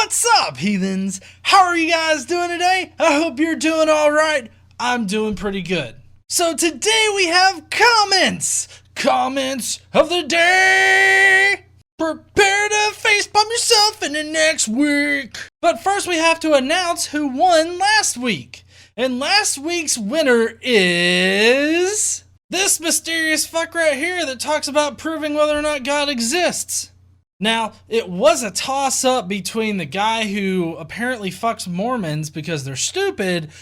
What's up, heathens? How are you guys doing today? I hope you're doing alright. I'm doing pretty good. So today we have comments! Comments of the day! Prepare to facepalm yourself in the next week! But first we have to announce who won last week. And last week's winner is... this mysterious fuck right here that talks about proving whether or not God exists. Now, it was a toss-up between the guy who apparently fucks Mormons because they're stupid,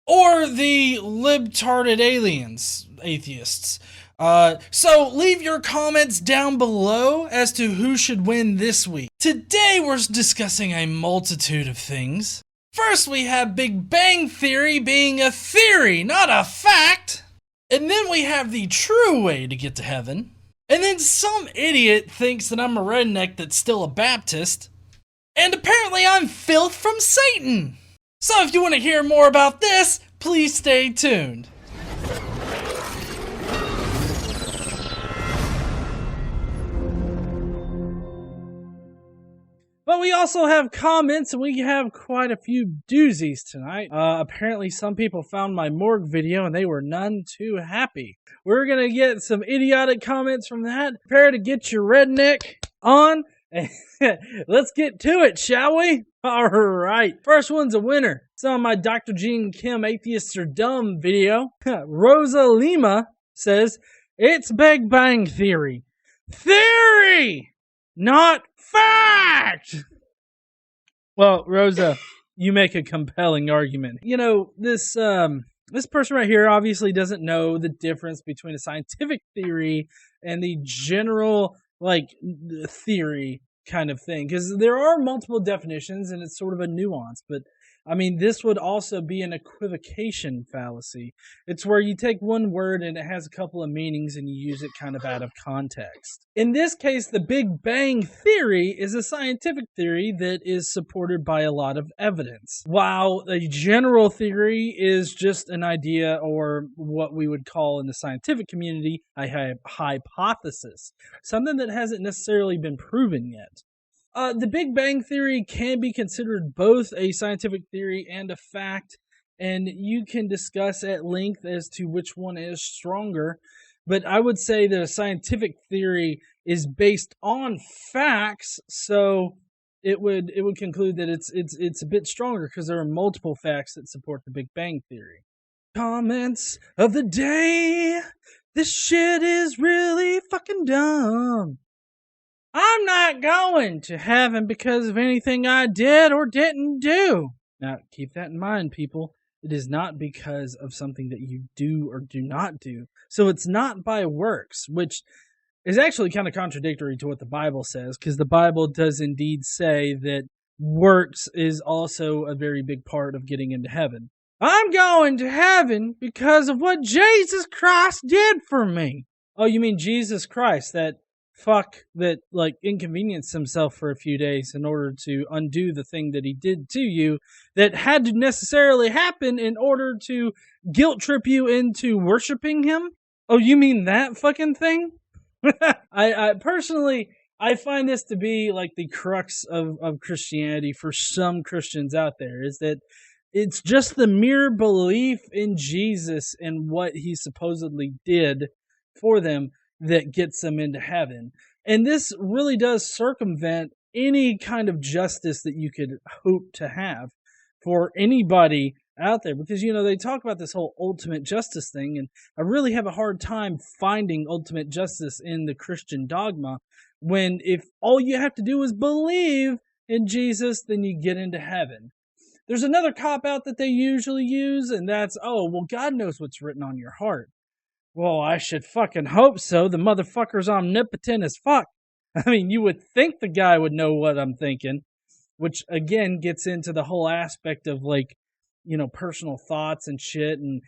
or the libtarded aliens, atheists. So leave your comments down below as to who should win this week. Today we're discussing a multitude of things. First we have Big Bang Theory being a theory, not a fact. And then we have the true way to get to heaven. And then some idiot thinks that I'm a redneck that's still a Baptist. And apparently I'm filth from Satan. So if you want to hear more about this, please stay tuned. But we also have comments, and we have quite a few doozies tonight. Apparently some people found my morgue video and they were none too happy. We're gonna get some idiotic comments from that. Prepare to get your redneck on. Let's get to it, shall we? Alright, first one's a winner. It's on my Dr. Gene Kim Atheists Are Dumb video. Rosa Lima says, it's Big Bang Theory. Theory! Not fact! Well, Rosa, you make a compelling argument. You know, this person right here obviously doesn't know the difference between a scientific theory and the general, theory kind of thing. Because there are multiple definitions and it's sort of a nuance, but I mean, this would also be an equivocation fallacy. It's where you take one word and it has a couple of meanings and you use it kind of out of context. In this case, the Big Bang Theory is a scientific theory that is supported by a lot of evidence, while a general theory is just an idea, or what we would call in the scientific community a hypothesis, something that hasn't necessarily been proven yet. The Big Bang Theory can be considered both a scientific theory and a fact, and you can discuss at length as to which one is stronger. But I would say that a scientific theory is based on facts, so it would conclude that it's a bit stronger because there are multiple facts that support the Big Bang Theory. Comments of the day. This shit is really fucking dumb. I'm not going to heaven because of anything I did or didn't do. Now, keep that in mind, people. It is not because of something that you do or do not do. So it's not by works, which is actually kind of contradictory to what the Bible says, because the Bible does indeed say that works is also a very big part of getting into heaven. I'm going to heaven because of what Jesus Christ did for me. Oh, you mean Jesus Christ, that fuck that inconvenienced himself for a few days in order to undo the thing that he did to you that had to necessarily happen in order to guilt trip you into worshiping him? Oh, you mean that fucking thing? I personally, I find this to be like the crux of Christianity for some Christians out there, is that it's just the mere belief in Jesus and what he supposedly did for them that gets them into heaven. And this really does circumvent any kind of justice that you could hope to have for anybody out there. Because, you know, they talk about this whole ultimate justice thing, and I really have a hard time finding ultimate justice in the Christian dogma, when if all you have to do is believe in Jesus, then you get into heaven. There's another cop-out that they usually use, and that's, oh, well, God knows what's written on your heart. Well, I should fucking hope so. The motherfucker's omnipotent as fuck. I mean, you would think the guy would know what I'm thinking, which again gets into the whole aspect of personal thoughts and shit, and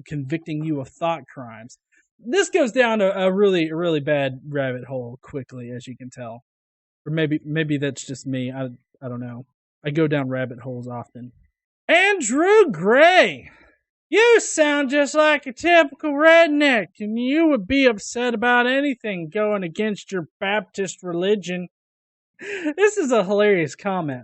convicting you of thought crimes. This goes down a really bad rabbit hole quickly, as you can tell. Or maybe that's just me. I don't know. I go down rabbit holes often. Andrew Gray. You sound just like a typical redneck, and you would be upset about anything going against your Baptist religion. This is a hilarious comment.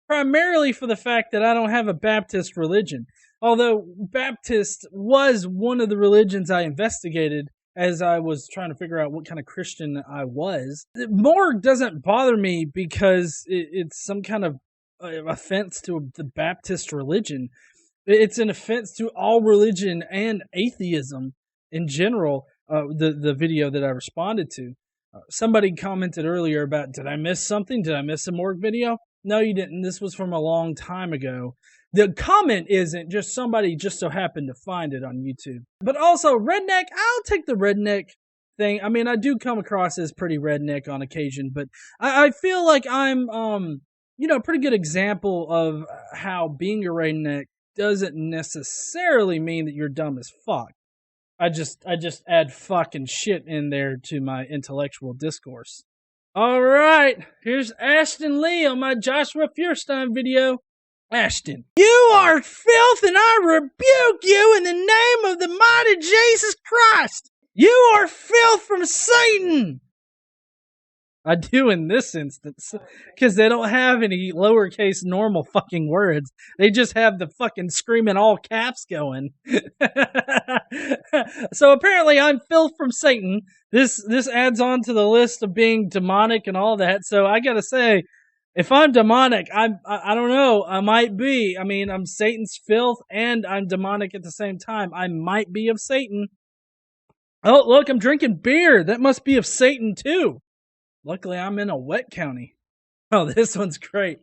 Primarily for the fact that I don't have a Baptist religion. Although Baptist was one of the religions I investigated as I was trying to figure out what kind of Christian I was. Morgue doesn't bother me because it's some kind of offense to the Baptist religion. It's an offense to all religion and atheism in general, the video that I responded to. Somebody commented earlier about, did I miss something? Did I miss a morgue video? No, you didn't. This was from a long time ago. The comment isn't just somebody just so happened to find it on YouTube. But also, redneck, I'll take the redneck thing. I mean, I do come across as pretty redneck on occasion, but I feel like I'm, a pretty good example of how being a redneck doesn't necessarily mean that you're dumb as fuck. I just add fucking shit in there to my intellectual discourse. All right, here's Ashton Lee on my Joshua Feuerstein video. Ashton, you are filth and I rebuke you in the name of the mighty Jesus Christ. You are filth from Satan. I do in this instance, because they don't have any lowercase normal fucking words. They just have the fucking screaming all caps going. So apparently I'm filth from Satan. This adds on to the list of being demonic and all that. So I gotta say, if I'm demonic, I don't know, I might be. I mean, I'm Satan's filth and I'm demonic at the same time. I might be of Satan. Oh, look, I'm drinking beer. That must be of Satan too. Luckily, I'm in a wet county. Oh, this one's great.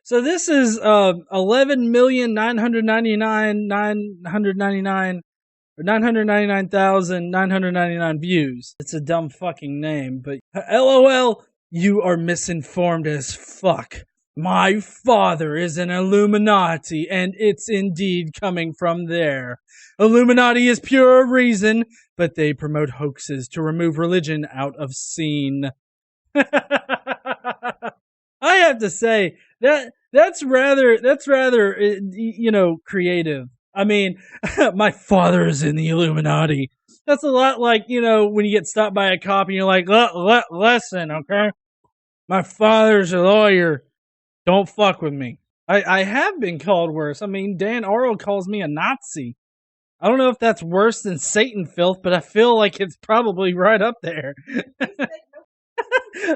So this is 999,999 views. It's a dumb fucking name, but LOL, you are misinformed as fuck. My father is an Illuminati, and it's indeed coming from there. Illuminati is pure reason, but they promote hoaxes to remove religion out of scene. I have to say that's rather creative. I mean, my father is in the Illuminati. That's a lot like, when you get stopped by a cop and you're like, listen, okay? My father's a lawyer. Don't fuck with me. I have been called worse. I mean, Dan Oro calls me a Nazi. I don't know if that's worse than Satan filth, but I feel like it's probably right up there.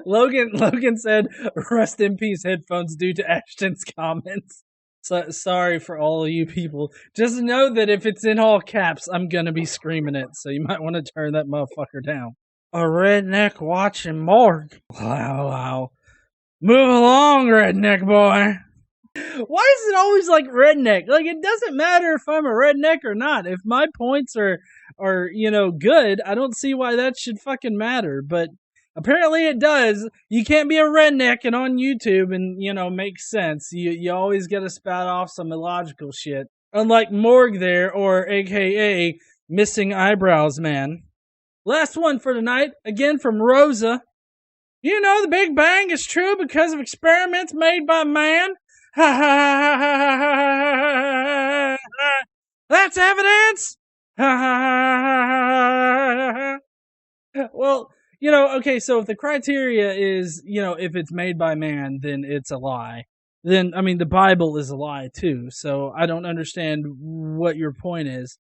Logan said, rest in peace headphones due to Ashton's comments. So, sorry for all of you people. Just know that if it's in all caps, I'm going to be screaming it. So you might want to turn that motherfucker down. A redneck watching morgue. Wow. Move along, redneck boy. Why is it always like redneck? Like, it doesn't matter if I'm a redneck or not. If my points are good, I don't see why that should fucking matter. But apparently it does. You can't be a redneck and on YouTube and, make sense. You always gotta spout off some illogical shit. Unlike Morgue there, or AKA Missing Eyebrows Man. Last one for tonight, again from Rosa. The Big Bang is true because of experiments made by man? That's evidence? Well, okay, so if the criteria is, if it's made by man, then it's a lie. Then, I mean, the Bible is a lie too, so I don't understand what your point is.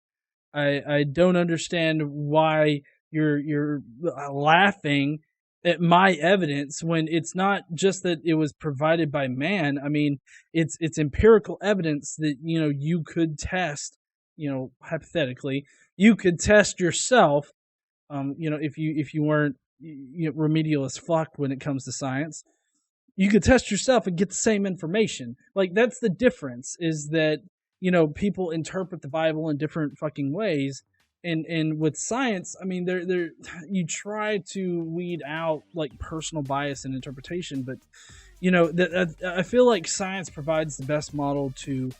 I don't understand why you're laughing at my evidence when it's not just that it was provided by man. I mean, it's empirical evidence that, you could test, hypothetically, you could test yourself, if you weren't remedial as fuck when it comes to science. You could test yourself and get the same information. Like, that's the difference, is that, people interpret the Bible in different fucking ways. And with science, I mean, you try to weed out like personal bias and interpretation, but I feel like science provides the best model to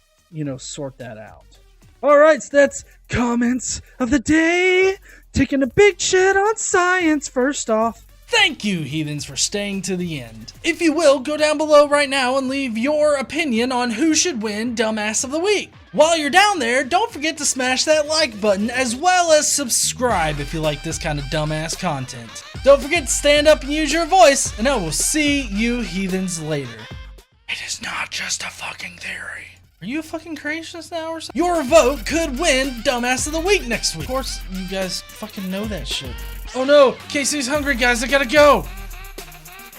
sort that out. All right, so that's comments of the day. Taking a big shit on science first off. Thank you, Heathens, for staying to the end. If you will, go down below right now and leave your opinion on who should win Dumbass of the Week. While you're down there, don't forget to smash that like button as well as subscribe if you like this kind of dumbass content. Don't forget to stand up and use your voice, and I will see you heathens later. It is not just a fucking theory. Are you a fucking creationist now or something? Your vote could win Dumbass of the Week next week. Of course, you guys fucking know that shit. Oh no, Casey's hungry, guys. I gotta go.